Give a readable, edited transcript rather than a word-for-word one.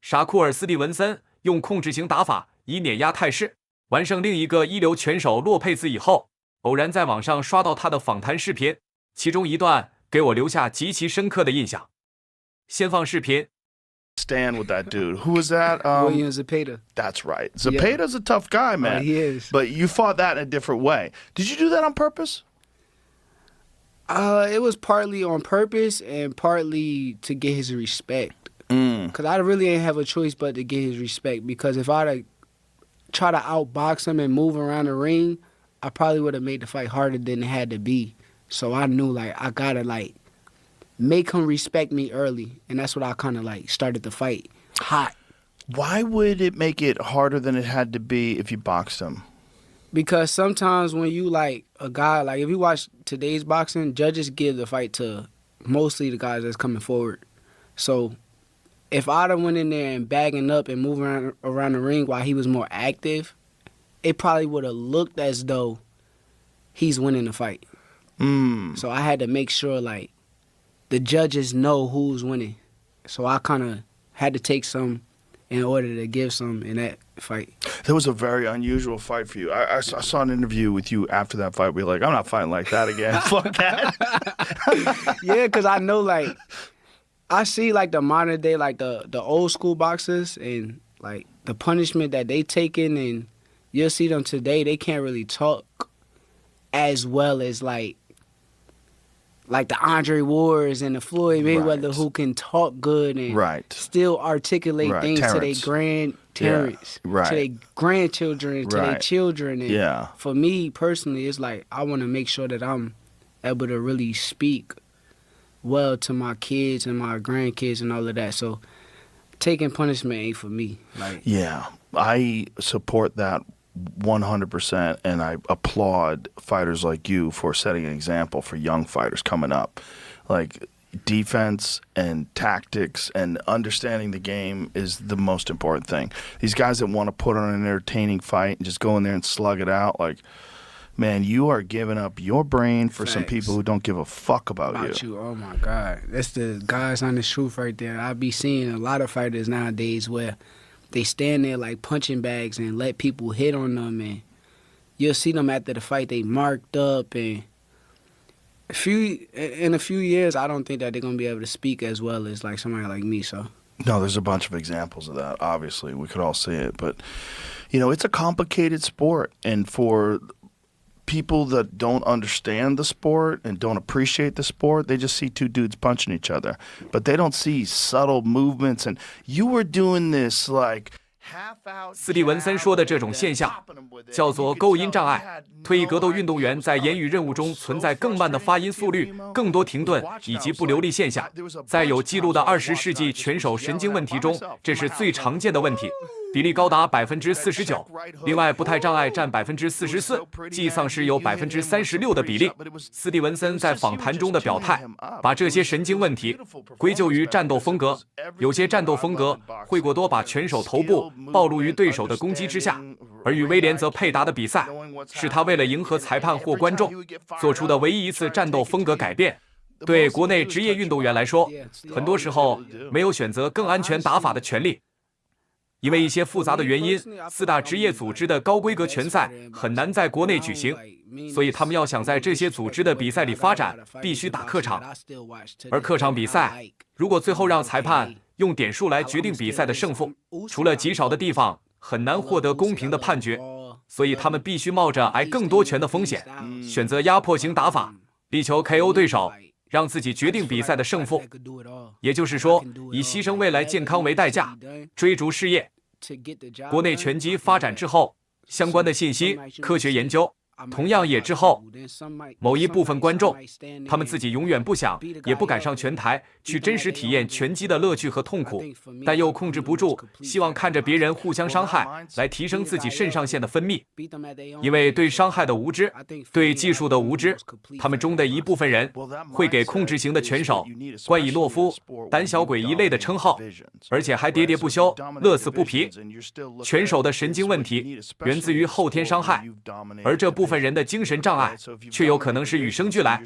沙库尔·斯蒂文森用控制型打法以碾压态势完胜另一个一流拳手洛佩兹以后，偶然在网上刷到他的访谈视频，其中一段给我留下极其深刻的印象。先放视频。Stand with that dude. Who was that? William Zepeda. That's right. Zepeda's a tough guy, man. He is. But you fought that in a different way. Did you do that on purpose? It was partly on purpose and partly to get his respect. Because I really ain't have a choice but to get his respect. Because if I'd try to outbox him and move around the ring, I probably would have made the fight harder than it had to be. So I knew, I gotta, make him respect me early. And that's what I kind of, started the fight hot. Why would it make it harder than it had to be if you boxed him? Because sometimes when you, a guy, if you watch today's boxing, judges give the fight to mostly the guys that's coming forward. So if I'd have went in there and bagging up and moving around the ring while he was more active, it probably would have looked as though he's winning the fight. So I had to make sure, the judges know who's winning. So I kind of had to take some in order to give some in that fight. That was a very unusual fight for you. I saw an interview with you after that fight. We were like, I'm not fighting like that again. Fuck that. Yeah, because I know, I see, the modern day, the old school boxers and, the punishment that they taking, and you'll see them today, they can't really talk as well as, the Andre Wards and the Floyd Mayweather who can talk good and still articulate things to their to their grandchildren, to their children. And for me personally, it's I want to make sure that I'm able to really speak well to my kids and my grandkids and all of that. So taking punishment ain't for me. Yeah, I support that 100%, and I applaud fighters like you for setting an example for young fighters coming up. Defense and tactics and understanding the game is the most important thing. These guys that want to put on an entertaining fight and just go in there and slug it out, man, you are giving up your brain for some people who don't give a fuck about you. Oh my God, that's the God's honest truth right there. I be seeing a lot of fighters nowadays where they stand there like punching bags and let people hit on them, and you'll see them after the fight, they marked up, and in a few years, I don't think that they're going to be able to speak as well as somebody like me, so. No, there's a bunch of examples of that, obviously. We could all see it, but, it's a complicated sport, and for people that don't understand the sport and don't appreciate the sport, they just see two dudes punching each other. But they don't see subtle movements. And you were doing this half-out. 斯蒂文森说的这种现象叫做构音障碍。退役格斗运动员在言语任务中存在更慢的发音速率、更多停顿以及不流利现象。在有记录的20世纪拳手神经问题中，这是最常见的问题。比例高达49%，另外不太障碍占44%，即丧失有36%的比例。斯蒂文森在访谈中的表态，把这些神经问题归咎于战斗风格。有些战斗风格会过多把拳手头部暴露于对手的攻击之下，而与威廉泽佩达的比赛，是他为了迎合裁判或观众做出的唯一一次战斗风格改变。对国内职业运动员来说，很多时候没有选择更安全打法的权利。因为一些复杂的原因，4大职业组织的高规格拳赛很难在国内举行，所以他们要想在这些组织的比赛里发展，必须打客场。而客场比赛，如果最后让裁判用点数来决定比赛的胜负，除了极少的地方，很难获得公平的判决，所以他们必须冒着挨更多拳的风险，选择压迫型打法，力求 KO 对手，让自己决定比赛的胜负。也就是说，以牺牲未来健康为代价，追逐事业。国内拳击发展之后，相关的信息、科学研究同样也滞后。某一部分观众，他们自己永远不想也不敢上拳台去真实体验拳击的乐趣和痛苦，但又控制不住希望看着别人互相伤害来提升自己肾上腺的分泌。因为对伤害的无知，对技术的无知，他们中的一部分人会给控制型的拳手冠以懦夫、胆小鬼一类的称号，而且还喋喋不休、乐此不疲。拳手的神经问题源自于后天伤害，而这部分人的精神障碍却有可能是与生俱来。